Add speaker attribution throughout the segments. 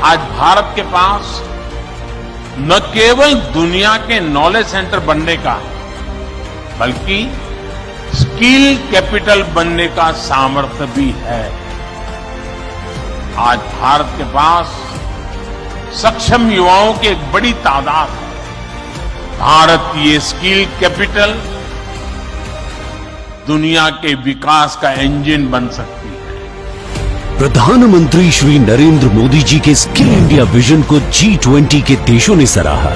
Speaker 1: आज भारत के पास न केवल दुनिया के नॉलेज सेंटर बनने का बल्कि स्किल कैपिटल बनने का सामर्थ्य भी है। आज भारत के पास सक्षम युवाओं की एक बड़ी तादाद है। भारत की ये स्किल कैपिटल दुनिया के विकास का इंजन बन सकती है।
Speaker 2: प्रधानमंत्री श्री नरेंद्र मोदी जी के स्किल इंडिया विजन को G20 के देशों ने सराहा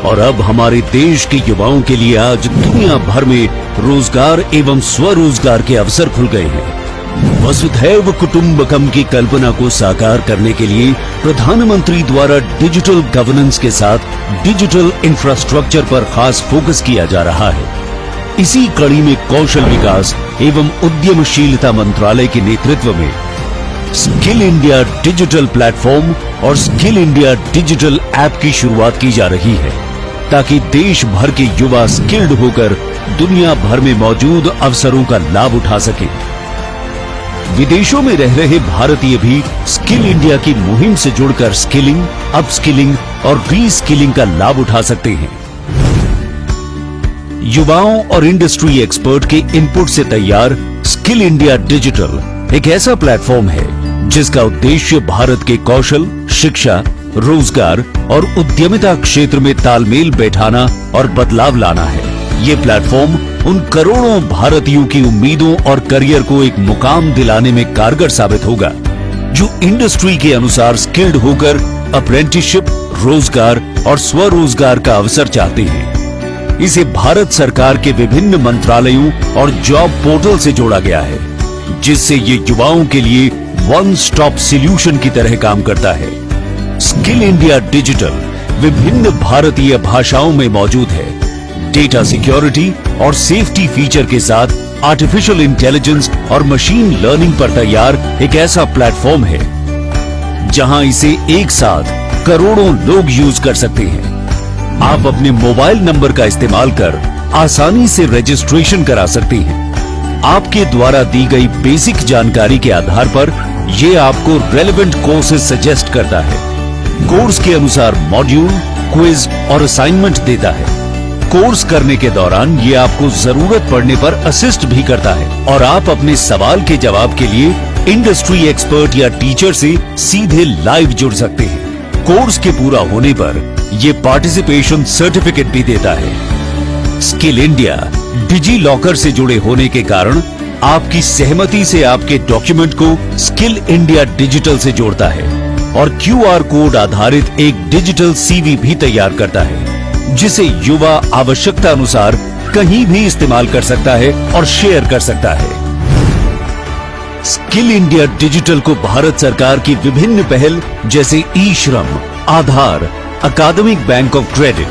Speaker 2: और अब हमारे देश के युवाओं के लिए आज दुनिया भर में रोजगार एवं स्वरोजगार के अवसर खुल गए हैं। वसुधैव कुटुंबकम की कल्पना को साकार करने के लिए प्रधानमंत्री द्वारा डिजिटल गवर्नेंस के साथ डिजिटल इंफ्रास्ट्रक्चर पर खास फोकस किया जा रहा है। इसी कड़ी में कौशल विकास एवं उद्यमशीलता मंत्रालय के नेतृत्व में स्किल इंडिया डिजिटल प्लेटफॉर्म और स्किल इंडिया डिजिटल ऐप की शुरुआत की जा रही है ताकि देश भर के युवा स्किल्ड होकर दुनिया भर में मौजूद अवसरों का लाभ उठा सके। विदेशों में रह रहे भारतीय भी स्किल इंडिया की मुहिम से जुड़कर स्किलिंग, अपस्किलिंग और रीस्किलिंग का लाभ उठा सकते हैं। युवाओं और इंडस्ट्री एक्सपर्ट के इनपुट से तैयार स्किल इंडिया डिजिटल एक ऐसा प्लेटफॉर्म है जिसका उद्देश्य भारत के कौशल, शिक्षा, रोजगार और उद्यमिता क्षेत्र में तालमेल बैठाना और बदलाव लाना है। ये प्लेटफॉर्म उन करोड़ों भारतीयों की उम्मीदों और करियर को एक मुकाम दिलाने में कारगर साबित होगा जो इंडस्ट्री के अनुसार स्किल्ड होकर अप्रेंटिसशिप, रोजगार और स्वरोजगार का अवसर चाहते हैं। इसे भारत सरकार के विभिन्न मंत्रालयों और जॉब पोर्टल से जोड़ा गया है जिससे ये युवाओं के लिए वन स्टॉप सॉल्यूशन की तरह काम करता है। स्किल इंडिया डिजिटल विभिन्न भारतीय भाषाओं में मौजूद है। डेटा सिक्योरिटी और सेफ्टी फीचर के साथ आर्टिफिशियल इंटेलिजेंस और मशीन लर्निंग पर तैयार एक ऐसा प्लेटफॉर्म है जहां इसे एक साथ करोड़ों लोग यूज कर सकते हैं। आप अपने मोबाइल नंबर का इस्तेमाल कर आसानी से रजिस्ट्रेशन करा सकते हैं। आपके द्वारा दी गई बेसिक जानकारी के आधार पर यह आपको रेलेवेंट कोर्सेज सजेस्ट करता है। कोर्स के अनुसार मॉड्यूल, क्विज और असाइनमेंट देता है। कोर्स करने के दौरान ये आपको जरूरत पड़ने पर असिस्ट भी करता है और आप अपने सवाल के जवाब के लिए इंडस्ट्री एक्सपर्ट या टीचर से सीधे लाइव जुड़ सकते हैं। कोर्स के पूरा होने पर यह पार्टिसिपेशन सर्टिफिकेट भी देता है। स्किल इंडिया डिजी लॉकर से जुड़े होने के कारण आपकी सहमति से आपके डॉक्यूमेंट को स्किल इंडिया डिजिटल से जोड़ता है और QR कोड आधारित एक डिजिटल CV भी तैयार करता है जिसे युवा आवश्यकता अनुसार कहीं भी इस्तेमाल कर सकता है और शेयर कर सकता है। स्किल इंडिया डिजिटल को भारत सरकार की विभिन्न पहल जैसे ई-श्रम, आधार, अकादमिक bank of credit,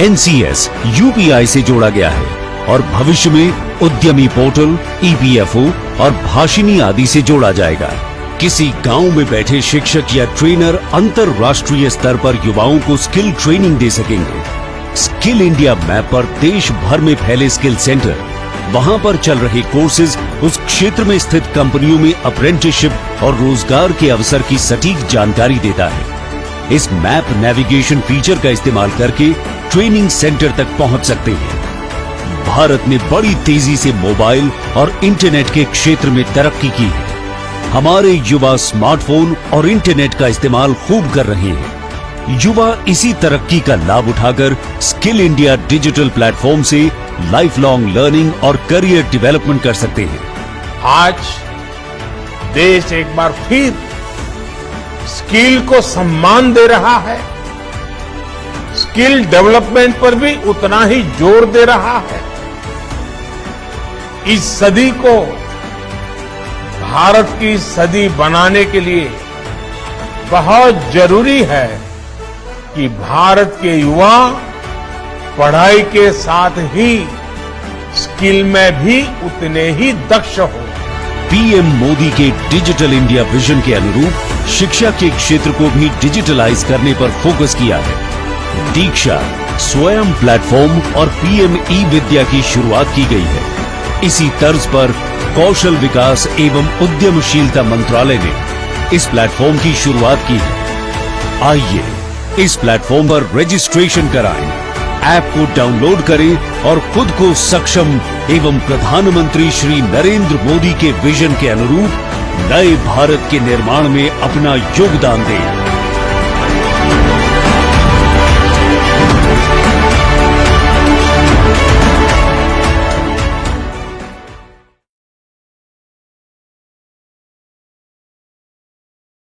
Speaker 2: NCS, UPI से जोड़ा गया है और भविष्य में उद्यमी पोर्टल, EPFO और भाषिनी आदि से जोड़ा जाएगा। किसी गांव में बैठे शिक्षक या ट्रेनर अंतरराष्ट्रीय स्तर पर युवाओं को स्किल ट्रेनिंग दे सकेंगे। स्किल इंडिया मैप पर देश भर में फैले स्किल सेंटर, वहां पर चल रहे कोर्सेज उस क्षेत्र में स्थित कंपनियों में अप्रेंटिसशिप और रोजगार के अवसर की सटीक जानकारी देता है। इस मैप नेविगेशन फीचर का इस्तेमाल करके ट्रेनिंग सेंटर तक पहुंच सकते हैं। भारत ने बड़ी तेजी से मोबाइल और इंटरनेट के क्षेत्र में तरक्की की है। हमारे युवा स्मार्टफोन और इंटरनेट का इस्तेमाल खूब कर रहे हैं। युवा इसी तरक्की का लाभ उठाकर स्किल इंडिया डिजिटल प्लेटफॉर्म से लाइफ लॉन्ग लर्निंग और करियर डेवलपमेंट कर सकते हैं।
Speaker 1: आज देश एक बार फिर स्किल को सम्मान दे रहा है। स्किल डेवलपमेंट पर भी उतना ही जोर दे रहा है। इस सदी को भारत की सदी बनाने के लिए बहुत जरूरी है कि भारत के युवा पढ़ाई के साथ ही स्किल में भी उतने ही दक्ष हो।
Speaker 2: पीएम मोदी के डिजिटल इंडिया विजन के अनुरूप शिक्षा के क्षेत्र को भी डिजिटलाइज करने पर फोकस किया है। दीक्षा, स्वयं प्लेटफॉर्म और पीएम ई-विद्या की शुरुआत की गई है। इसी तर्ज पर कौशल विकास एवं उद्यमशीलता मंत्रालय ने इस प्लेटफॉर्म की शुरुआत की है। आइए इस प्लेटफॉर्म पर रजिस्ट्रेशन कराएं, ऐप को डाउनलोड करें और खुद को सक्षम एवं प्रधानमंत्री श्री नरेंद्र मोदी के विजन के अनुरूप नए भारत के निर्माण में अपना योगदान दें।